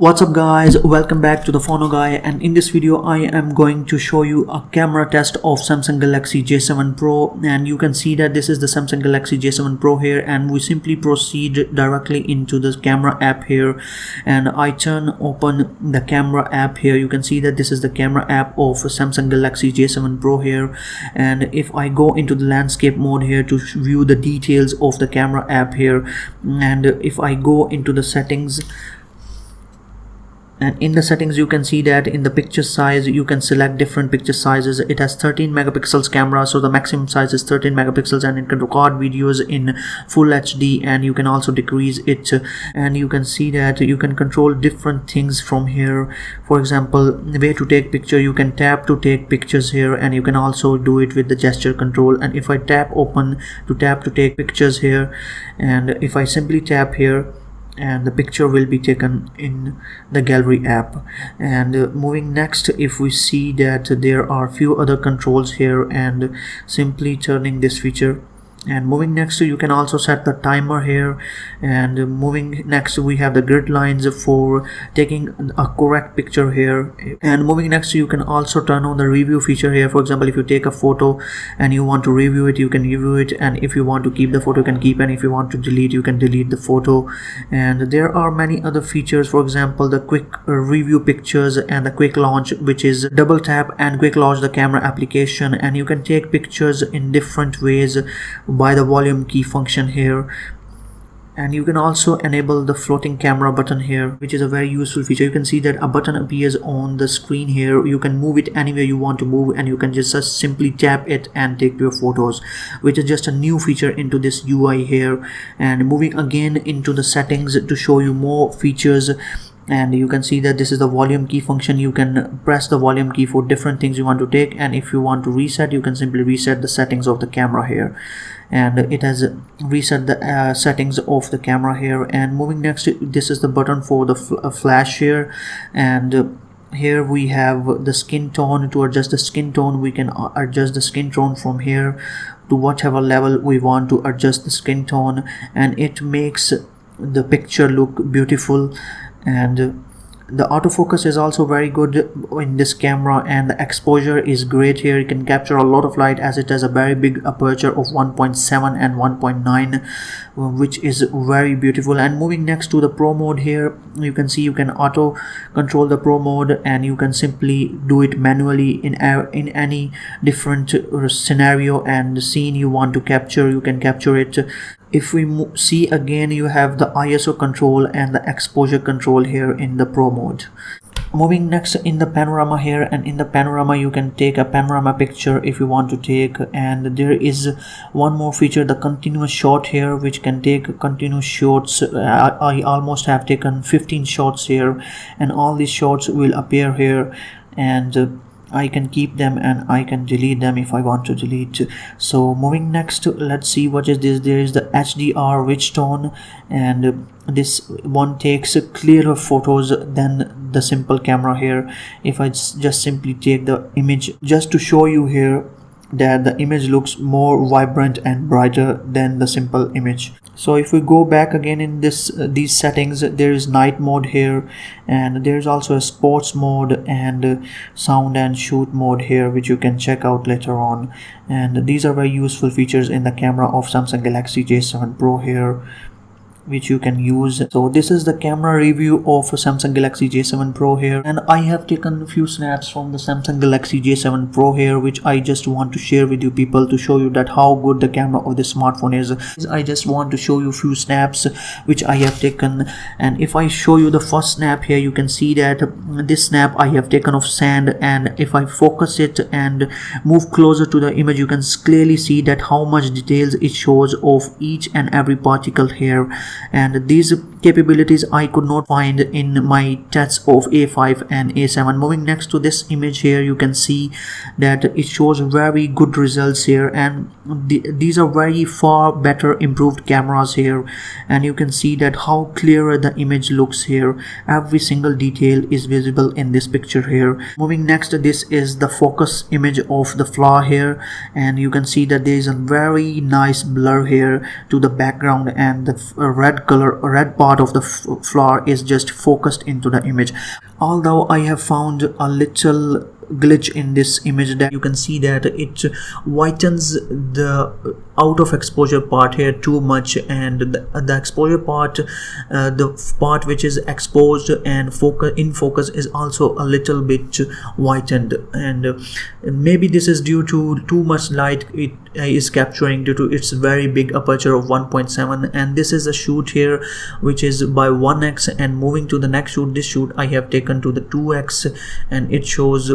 What's up guys, welcome back to the Phono Guy, and in this video I am going to show you a camera test of Samsung Galaxy J7 Pro. And you can see that this is the Samsung Galaxy J7 Pro here, and we simply proceed directly into the camera app here, and I open the camera app here. You can see that this is the camera app of Samsung Galaxy J7 Pro here, and if I go into the landscape mode here to view the details of the camera app here, and if I go into the settings, and in the settings you can see that in the picture size you can select different picture sizes. It has 13 megapixels camera, so the maximum size is 13 megapixels, and it can record videos in full HD, and you can also decrease it. And you can see that you can control different things from here. For example, the way to take picture, you can tap to take pictures here, and you can also do it with the gesture control. And if I tap open to take pictures here, and if I simply tap here, and the picture will be taken in the gallery app. And moving next, if we see that there are few other controls here, and simply turning this feature, and moving next, you can also set the timer here. And moving next, we have the grid lines for taking a correct picture here. And moving next, you can also turn on the review feature here. For example, if you take a photo and you want to review it, you can review it, and if you want to keep the photo, you can keep, and if you want to delete, you can delete the photo. And there are many other features, for example the quick review pictures and the quick launch, which is double tap and quick launch the camera application, and you can take pictures in different ways by the volume key function here. And you can also enable the floating camera button here, which is a very useful feature. You can see that a button appears on the screen here. You can move it anywhere you want to move, and you can just simply tap it and take your photos, which is just a new feature into this UI here. And moving again into the settings to show you more features, and you can see that this is the volume key function. You can press the volume key for different things you want to take, and if you want to reset, you can simply reset the settings of the camera here, and it has reset the settings of the camera here. And moving next, this is the button for the flash here, and here we have the skin tone. To adjust the skin tone, we can adjust the skin tone from here to whatever level we want to adjust the skin tone, and it makes the picture look beautiful. And the autofocus is also very good in this camera, and the exposure is great here. You can capture a lot of light, as it has a very big aperture of 1.7 and 1.9, which is very beautiful. And moving next to the pro mode here, you can see you can auto control the pro mode, and you can simply do it manually in any different scenario and scene you want to capture. You can capture it. If we see again, you have the ISO control and the exposure control here in the pro mode. Moving next in the panorama here, and in the panorama you can take a panorama picture if you want to take. And there is one more feature, the continuous shot here, which can take continuous shots. I almost have taken 15 shots here, and all these shots will appear here, and I can keep them and I can delete them if I want to delete. So moving next, let's see what is this. There is the HDR rich tone, and this one takes clearer photos than the simple camera here. If I just simply take the image, just to show you here that the image looks more vibrant and brighter than the simple image. So if we go back again in these settings, there is night mode here, and there is also a sports mode and sound and shoot mode here, which you can check out later on. And these are very useful features in the camera of Samsung Galaxy J7 Pro here, which you can use. So this is the camera review of Samsung Galaxy J7 Pro here, and I have taken a few snaps from the Samsung Galaxy J7 Pro here, which I just want to share with you people to show you that how good the camera of this smartphone is. I just want to show you a few snaps which I have taken. And if I show you the first snap here, you can see that this snap I have taken of sand, and if I focus it and move closer to the image, you can clearly see that how much details it shows of each and every particle here. And these capabilities I could not find in my tests of A5 and A7. Moving next to this image here, you can see that it shows very good results here, and these are very far better improved cameras here. And you can see that how clearer the image looks here. Every single detail is visible in this picture here. Moving next, this is the focus image of the flower here, and you can see that there is a very nice blur here to the background, and the red part part of the flower is just focused into the image. Although I have found a little glitch in this image, that you can see that it whitens the out of exposure part here too much, and the exposure part, the part which is exposed and in focus is also a little bit whitened, and maybe this is due to too much light it is capturing due to its very big aperture of 1.7. and this is a shoot here which is by 1x, and moving to the next shoot, this shoot I have taken to the 2x, and it shows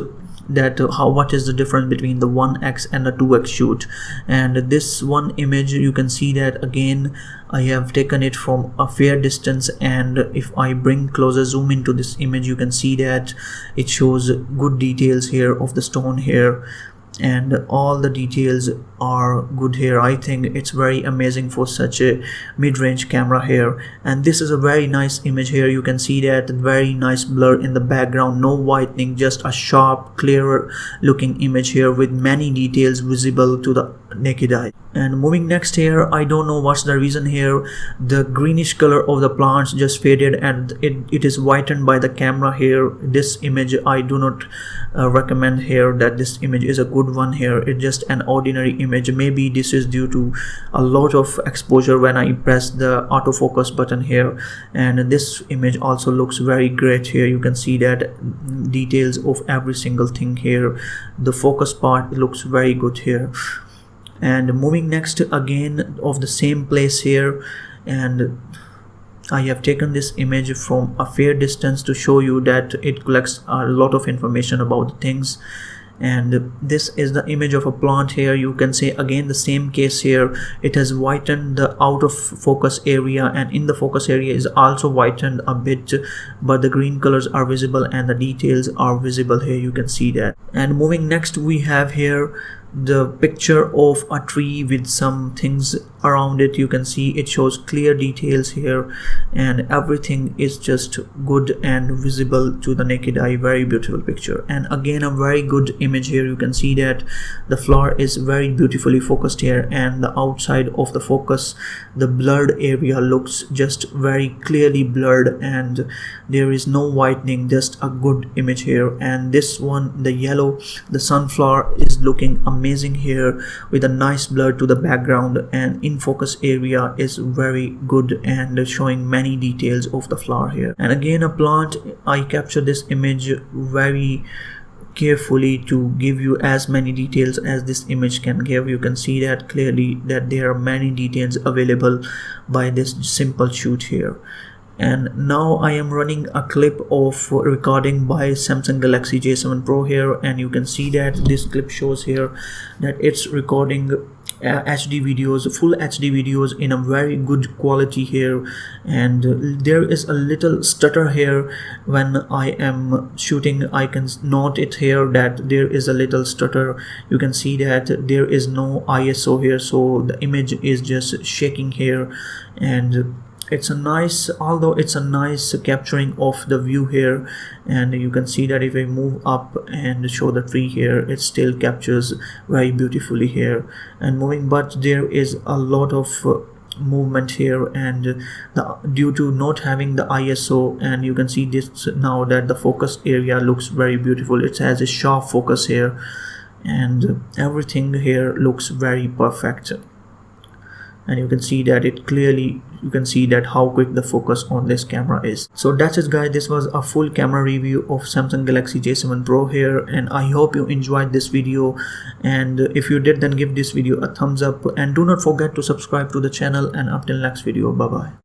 that what is the difference between the 1x and the 2x shoot. And this one image, you can see that again I have taken it from a fair distance, and if I bring closer zoom into this image, you can see that it shows good details here of the stone here, and all the details are good here. I think it's very amazing for such a mid-range camera here. And this is a very nice image here. You can see that very nice blur in the background, no whitening, just a sharp, clearer looking image here with many details visible to the naked eye. And moving next here, I don't know what's the reason here, the greenish color of the plants just faded and it is whitened by the camera here. This image I do not recommend here, that this image is a good one here. It's just an ordinary image. Maybe this is due to a lot of exposure when I press the autofocus button here. And this image also looks very great here. You can see that details of every single thing here. The focus part looks very good here. And moving next again of the same place here, and I have taken this image from a fair distance to show you that it collects a lot of information about the things. And this is the image of a plant here. You can say again the same case here. It has whitened the out of focus area, and in the focus area is also whitened a bit, but the green colors are visible and the details are visible here. You can see that. And moving next, we have here the picture of a tree with some things around it. You can see it shows clear details here, and everything is just good and visible to the naked eye. Very beautiful picture, and again a very good image here. You can see that the flower is very beautifully focused here, and the outside of the focus, the blurred area looks just very clearly blurred, and there is no whitening, just a good image here. And this one, the yellow, the sunflower is looking amazing here with a nice blur to the background, and in focus area is very good and showing many details of the flower here. And again a plant, I captured this image very carefully to give you as many details as this image can give. You can see that clearly that there are many details available by this simple shoot here. And now I am running a clip of recording by Samsung Galaxy J7 Pro here, and you can see that this clip shows here that it's recording HD videos, full HD videos in a very good quality here. And there is a little stutter here when I am shooting. I can note it here that there is a little stutter. You can see that there is no ISO here, so the image is just shaking here. And it's a nice, although it's a nice capturing of the view here. And you can see that if I move up and show the tree here, it still captures very beautifully here. And moving, but there is a lot of movement here, and due to not having the ISO, and you can see this now that the focus area looks very beautiful. It has a sharp focus here, and everything here looks very perfect. And you can see that it clearly, you can see that how quick the focus on this camera is. So that's it guys, this was a full camera review of Samsung Galaxy J7 Pro here, and I hope you enjoyed this video. And if you did, then give this video a thumbs up, and do not forget to subscribe to the channel. And up till next video, bye bye.